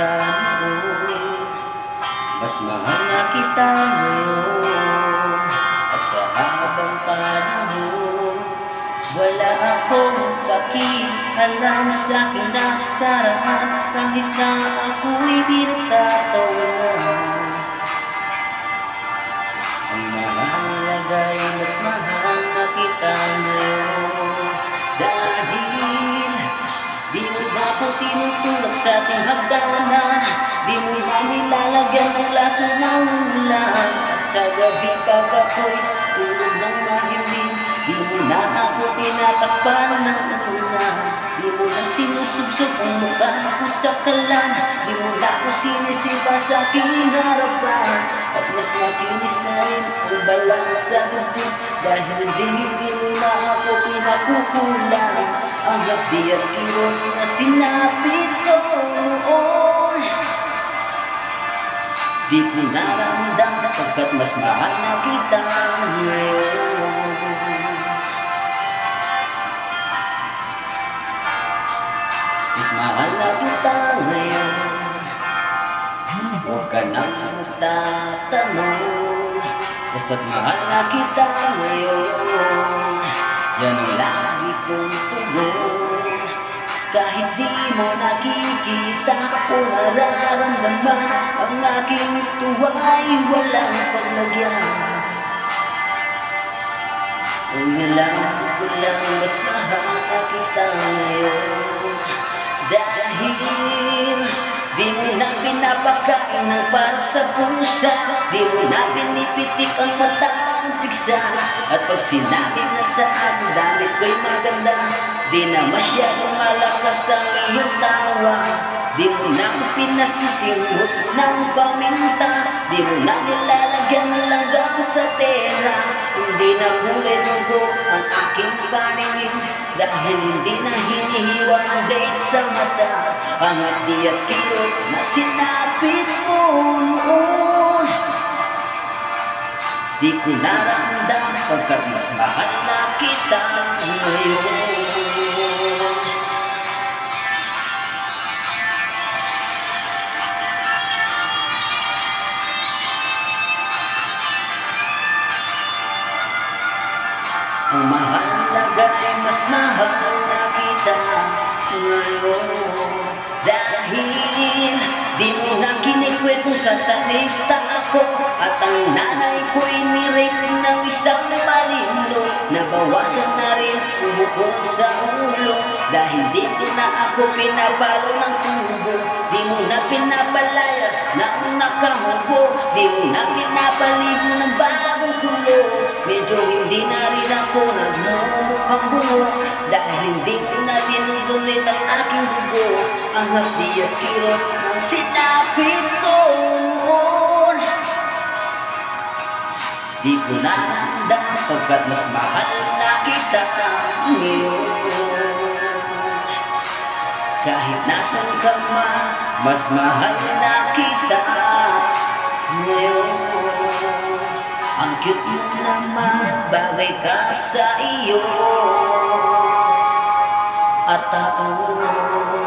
noon. Mas mahal na kita ngayon. At sa habang panahon, wala akong pakialam sa kinakaraan. Kahit na ako'y pinagtatawanan, ang mahalaga'y mas mahal na kita ngayon. Dahil di mo ba ako tinutulak sa ating hagdanan, di mo na nilalagyan ng laso ng ulan. At sa gabi pag ako'y tulog ng mahimbing, di mo na ako tinatakpan ng ulan. Di mo na sinusubsog ang mukha ko sa kalan, di mo na ako sinisipa sa aking harapan. At mas makinis na rin ang balat sa dibdib, dahil hindi mo na ako pinakukulang. Ang hapdi at irong na sinapit ko noon, di ko naramdam pagkat mas mahal na kita ngayon. Mas mahal na kita ngayon. Huwag ka nang magtatanong, basta't mahal na kita ngayon. Yan ang lagi kong tugon. Kahit di mo nakikita o nararamdaman, ang aking tuwa'y walang paglagyan. Ang alam ko lang, mas mahal na kita ngayon. Dahil di mo na pinapakain ng para sa pusa, di mo na pinipitik ang matang piksa. At pag sinabi na sa akin damit ko'y maganda, di na masyadong malakas ang iyong tawa. Di mo na ko pinasisimot ng paminta, di mo na nilalagyan ng langgam sa tela. Hindi na kulay dugo ang aking paningin, dahil hindi na hinihiwa ng blade sa mata. Ang hapdi at kirot na sinapit mo noon, di ko naramdam pagkat mas mahal na kita ngayon. Ang mahalaga ay mas mahal na kita ngayon. Dahil di mo na kinikwet kung sa tanista ako, at ang nanay ko'y nirape ng isang malino. Nabawasan na rin ang bukol sa ulo, dahil di ko na ako pinapalo ng tubo. Di mo na pinapalayas ng nakahubo, di mo na pinapaligo ng bagong kulo. Medyo hindi na rin ako nagmumukhang bungo, dahil hindi ko na dinudulit ang aking dugo. Ang hapdi at kirot ng sinapit ko noon, di ko naramdam pagkat mas mahal na kita ngayon. Kahit nasan ka man, mas mahal na kita ngayon. Ang cute mo naman, bagay ka sa iyo, at tapos